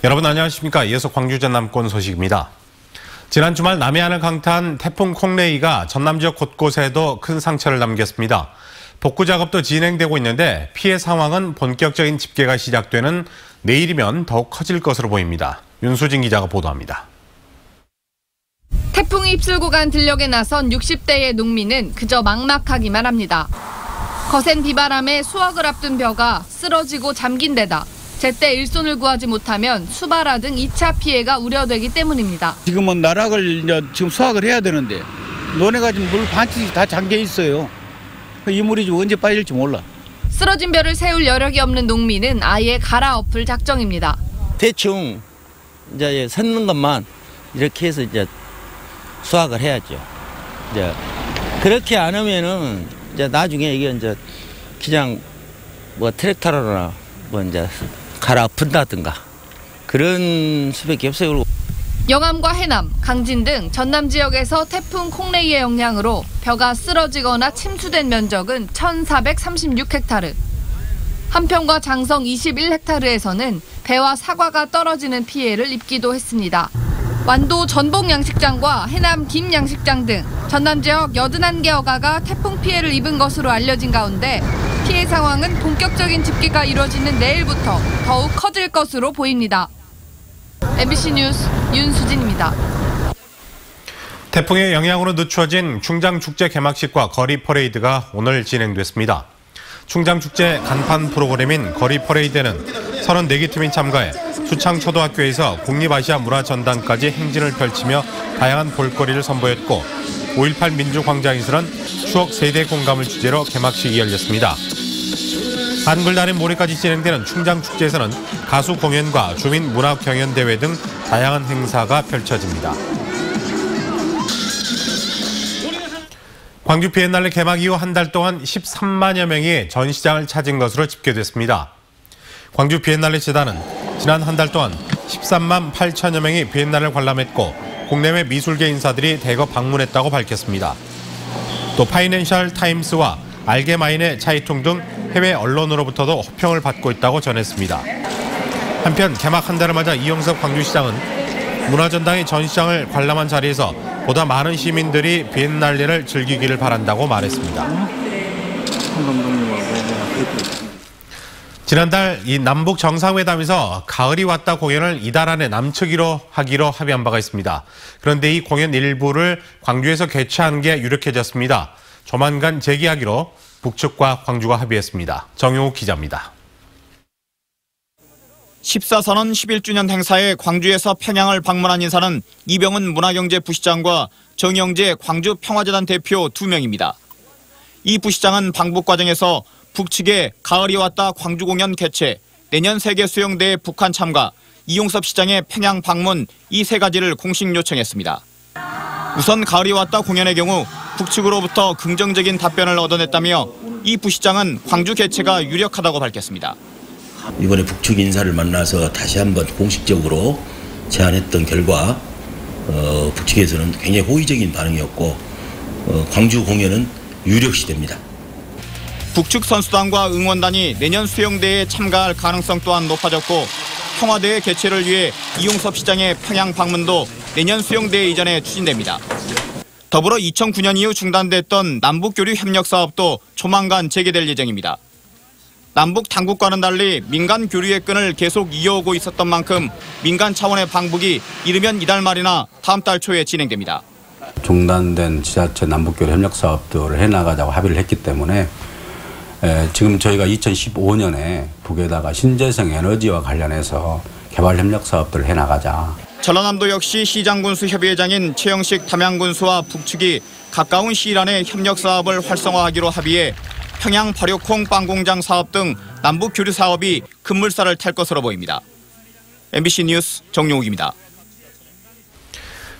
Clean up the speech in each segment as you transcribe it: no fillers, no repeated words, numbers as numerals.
여러분 안녕하십니까. 이어서 광주 전남권 소식입니다. 지난 주말 남해안을 강타한 태풍 콩레이가 전남 지역 곳곳에도 큰 상처를 남겼습니다. 복구 작업도 진행되고 있는데 피해 상황은 본격적인 집계가 시작되는 내일이면 더욱 커질 것으로 보입니다. 윤수진 기자가 보도합니다. 태풍이 휩쓸고 간 들녘에 나선 60대의 농민은 그저 막막하기만 합니다. 거센 비바람에 수확을 앞둔 벼가 쓰러지고 잠긴 데다 제때 일손을 구하지 못하면 수발화 등 2차 피해가 우려되기 때문입니다. 지금은 나락을 지금 수확을 해야 되는데 논에가 지금 물 반씩 다 잠겨 있어요. 이 물이 좀 언제 빠질지 몰라. 쓰러진 벼를 세울 여력이 없는 농민은 아예 갈아엎을 작정입니다. 대충 이제 섰는 것만 이렇게 해서 이제 수확을 해야죠. 이제 그렇게 안 하면은 이제 나중에 이게 이제 그냥 뭐 트랙터로나 뭐 이제 갈아엎는다든가 그런 수밖에 없어요. 영암과 해남, 강진 등 전남 지역에서 태풍 콩레이의 영향으로 벼가 쓰러지거나 침수된 면적은 1,436헥타르. 한평과 장성 21헥타르에서는 배와 사과가 떨어지는 피해를 입기도 했습니다. 완도 전복 양식장과 해남 김 양식장 등 전남 지역 81개 어가가 태풍 피해를 입은 것으로 알려진 가운데 피해 상황은 본격적인 집계가 이루어지는 내일부터 더욱 커질 것으로 보입니다. MBC 뉴스 윤수진입니다. 태풍의 영향으로 늦춰진 충장축제 개막식과 거리 퍼레이드가 오늘 진행됐습니다. 충장축제 간판 프로그램인 거리 퍼레이드는 34개 팀이 참가해 수창초등학교에서 국립아시아 문화전당까지 행진을 펼치며 다양한 볼거리를 선보였고 5.18 민주광장에서는 추억 세대 공감을 주제로 개막식이 열렸습니다. 한글날의 모레까지 진행되는 충장축제에서는 가수 공연과 주민 문화 경연 대회 등 다양한 행사가 펼쳐집니다. 광주 비엔날레 개막 이후 한 달 동안 13만여 명이 전시장을 찾은 것으로 집계됐습니다. 광주 비엔날레 재단은 지난 한 달 동안 13만 8천여 명이 비엔날레를 관람했고 국내외 미술계 인사들이 대거 방문했다고 밝혔습니다. 또 파이낸셜 타임스와 알게마인의 차이통 등 해외 언론으로부터도 호평을 받고 있다고 전했습니다. 한편 개막 한 달을 맞아 이용섭 광주시장은 문화전당이 전시장을 관람한 자리에서 보다 많은 시민들이 비엔날레를 즐기기를 바란다고 말했습니다. 지난달 이 남북 정상회담에서 가을이 왔다 공연을 이달 안에 남측으로 하기로 합의한 바가 있습니다. 그런데 이 공연 일부를 광주에서 개최하는 게 유력해졌습니다. 조만간 재개하기로 북측과 광주가 합의했습니다. 정용욱 기자입니다. 14선언 11주년 행사에 광주에서 평양을 방문한 인사는 이병은 문화경제부시장과 정영재 광주평화재단 대표 2명입니다. 이 부시장은 방북 과정에서 북측의 가을이 왔다 광주 공연 개최, 내년 세계수영대회 북한 참가, 이용섭 시장의 평양 방문 이 세 가지를 공식 요청했습니다. 우선 가을이 왔다 공연의 경우 북측으로부터 긍정적인 답변을 얻어냈다며 이 부시장은 광주 개최가 유력하다고 밝혔습니다. 이번에 북측 인사를 만나서 다시 한번 공식적으로 제안했던 결과 북측에서는 굉장히 호의적인 반응이었고 광주 공연은 유력시됩니다. 북측 선수단과 응원단이 내년 수영대회에 참가할 가능성 또한 높아졌고 평화대회 개최를 위해 이용섭 시장의 평양 방문도 내년 수영대회 이전에 추진됩니다. 더불어 2009년 이후 중단됐던 남북교류 협력 사업도 조만간 재개될 예정입니다. 남북 당국과는 달리 민간 교류의 끈을 계속 이어오고 있었던 만큼 민간 차원의 방북이 이르면 이달 말이나 다음 달 초에 진행됩니다. 중단된 지자체 남북교류 협력 사업들을 해나가자고 합의를 했기 때문에 지금 저희가 2015년에 북에다가 신재생 에너지와 관련해서 개발 협력 사업들을 해나가자. 전라남도 역시 시장군수협의회장인 최영식 담양군수와 북측이 가까운 시일 안에 협력 사업을 활성화하기로 합의해 평양 발효콩 빵공장 사업 등 남북 교류 사업이 급물살을 탈 것으로 보입니다. MBC 뉴스 정용욱입니다.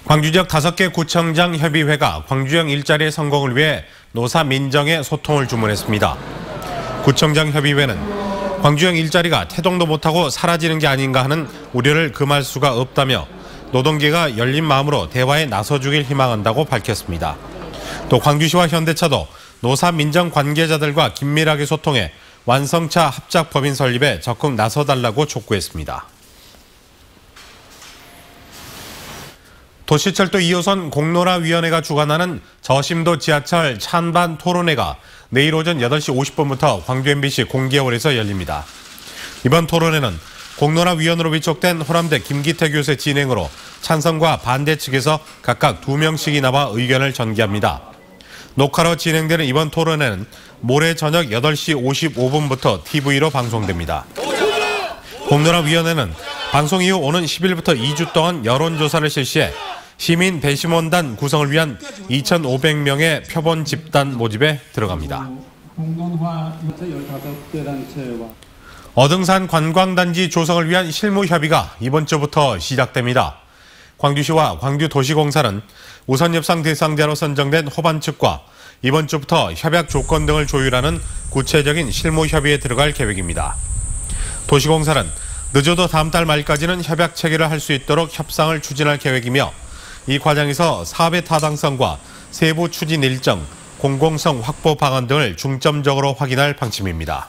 광주 지역 5개 구청장 협의회가 광주형 일자리의 성공을 위해 노사 민정의 소통을 주문했습니다. 구청장 협의회는 광주형 일자리가 태동도 못하고 사라지는 게 아닌가 하는 우려를 금할 수가 없다며 노동계가 열린 마음으로 대화에 나서주길 희망한다고 밝혔습니다. 또 광주시와 현대차도 노사 민정 관계자들과 긴밀하게 소통해 완성차 합작법인 설립에 적극 나서달라고 촉구했습니다. 도시철도 2호선 공론화위원회가 주관하는 저심도 지하철 찬반 토론회가 내일 오전 8시 50분부터 광주 MBC 공개홀에서 열립니다. 이번 토론회는 공론화위원으로 위촉된 호남대 김기태 교수의 진행으로 찬성과 반대 측에서 각각 2명씩이 나와 의견을 전개합니다. 녹화로 진행되는 이번 토론회는 모레 저녁 8시 55분부터 TV로 방송됩니다. 공론화위원회는 방송 이후 오는 10일부터 2주 동안 여론조사를 실시해 시민 배심원단 구성을 위한 2,500명의 표본 집단 모집에 들어갑니다. 어등산 관광단지 조성을 위한 실무협의가 이번 주부터 시작됩니다. 광주시와 광주도시공사는 우선 협상 대상자로 선정된 호반 측과 이번 주부터 협약 조건 등을 조율하는 구체적인 실무협의에 들어갈 계획입니다. 도시공사는 늦어도 다음 달 말까지는 협약 체결을 할 수 있도록 협상을 추진할 계획이며 이 과정에서 사업의 타당성과 세부 추진 일정, 공공성 확보 방안 등을 중점적으로 확인할 방침입니다.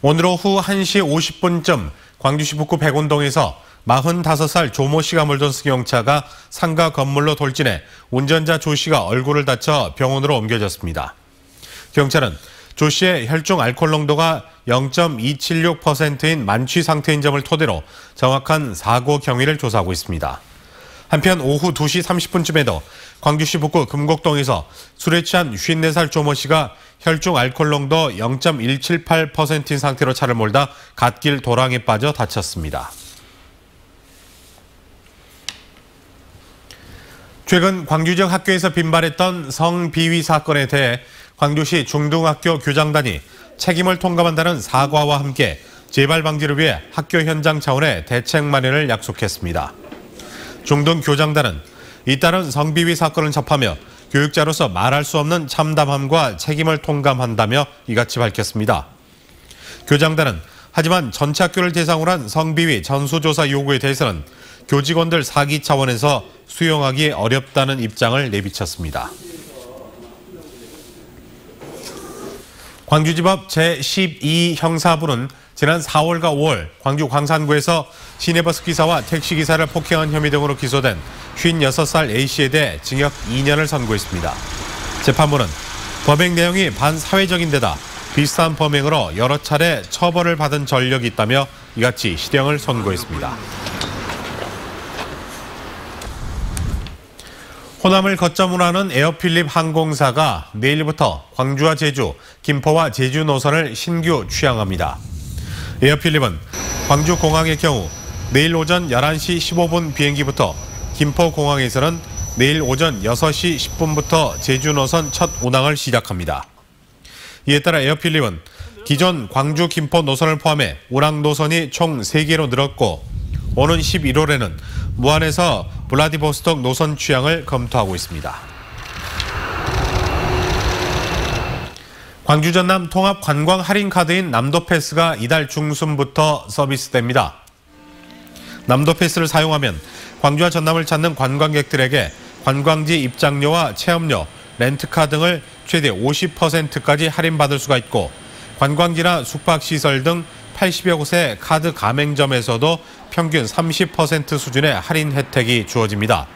오늘 오후 1시 50분쯤 광주시 북구 백운동에서 45살 조모 씨가 몰던 승용차가 상가 건물로 돌진해 운전자 조 씨가 얼굴을 다쳐 병원으로 옮겨졌습니다. 경찰은 조 씨의 혈중 알코올 농도가 0.276%인 만취 상태인 점을 토대로 정확한 사고 경위를 조사하고 있습니다. 한편 오후 2시 30분쯤에도 광주시 북구 금곡동에서 술에 취한 54살 조모 씨가 혈중 알코올 농도 0.178%인 상태로 차를 몰다 갓길 도랑에 빠져 다쳤습니다. 최근 광주 지역 학교에서 빈발했던 성비위 사건에 대해 광주시 중등학교 교장단이 책임을 통감한다는 사과와 함께 재발 방지를 위해 학교 현장 차원의 대책 마련을 약속했습니다. 중등교장단은 잇따른 성비위 사건을 접하며 교육자로서 말할 수 없는 참담함과 책임을 통감한다며 이같이 밝혔습니다. 교장단은 하지만 전체 학교를 대상으로 한 성비위 전수조사 요구에 대해서는 교직원들 사기 차원에서 수용하기 어렵다는 입장을 내비쳤습니다. 광주지법 제12 형사부는 지난 4월과 5월 광주 광산구에서 시내버스 기사와 택시기사를 폭행한 혐의 등으로 기소된 56살 A씨에 대해 징역 2년을 선고했습니다. 재판부는 범행 내용이 반사회적인 데다 비슷한 범행으로 여러 차례 처벌을 받은 전력이 있다며 이같이 실형을 선고했습니다. 호남을 거점으로 하는 에어필립 항공사가 내일부터 광주와 제주, 김포와 제주 노선을 신규 취항합니다. 에어필립은 광주공항의 경우 내일 오전 11시 15분 비행기부터 김포공항에서는 내일 오전 6시 10분부터 제주 노선 첫 운항을 시작합니다. 이에 따라 에어필립은 기존 광주 김포 노선을 포함해 운항 노선이 총 3개로 늘었고 오는 11월에는 무안에서 블라디보스톡 노선 취항을 검토하고 있습니다. 광주 전남 통합 관광 할인 카드인 남도패스가 이달 중순부터 서비스됩니다. 남도패스를 사용하면 광주와 전남을 찾는 관광객들에게 관광지 입장료와 체험료, 렌트카 등을 최대 50%까지 할인받을 수가 있고 관광지나 숙박시설 등 80여 곳의 카드 가맹점에서도 평균 30% 수준의 할인 혜택이 주어집니다.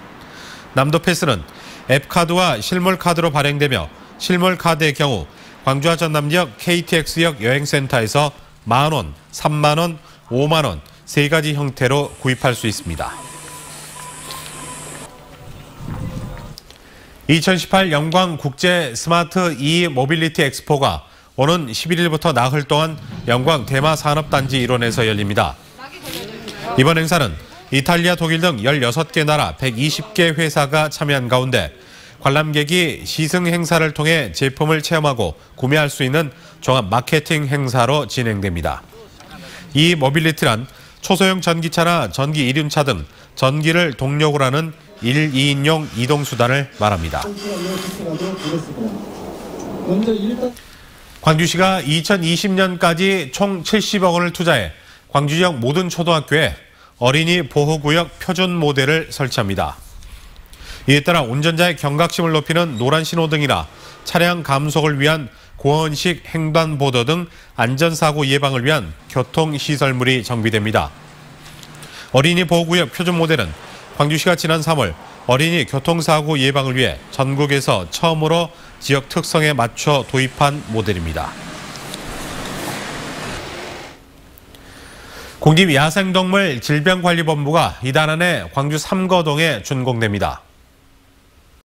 남도패스는 앱카드와 실물카드로 발행되며 실물카드의 경우 광주와 전남 지역 KTX역 여행센터에서 만원, 3만원, 5만원 3가지 형태로 구입할 수 있습니다. 2018 영광 국제 스마트 모빌리티 엑스포가 오는 11일부터 나흘 동안 영광 대마산업단지 일원에서 열립니다. 이번 행사는 이탈리아, 독일 등 16개 나라 120개 회사가 참여한 가운데 관람객이 시승 행사를 통해 제품을 체험하고 구매할 수 있는 종합 마케팅 행사로 진행됩니다. 이 모빌리티란 초소형 전기차나 전기 이륜차 등 전기를 동력으로 하는 1, 2인용 이동수단을 말합니다. 광주시가 2020년까지 총 70억 원을 투자해 광주 지역 모든 초등학교에 어린이 보호구역 표준 모델을 설치합니다. 이에 따라 운전자의 경각심을 높이는 노란 신호등이나 차량 감속을 위한 고원식 횡단보도 등 안전사고 예방을 위한 교통시설물이 정비됩니다. 어린이 보호구역 표준 모델은 광주시가 지난 3월 어린이 교통사고 예방을 위해 전국에서 처음으로 지역 특성에 맞춰 도입한 모델입니다. 국립야생동물 질병관리본부가 이달 안에 광주 삼거동에 준공됩니다.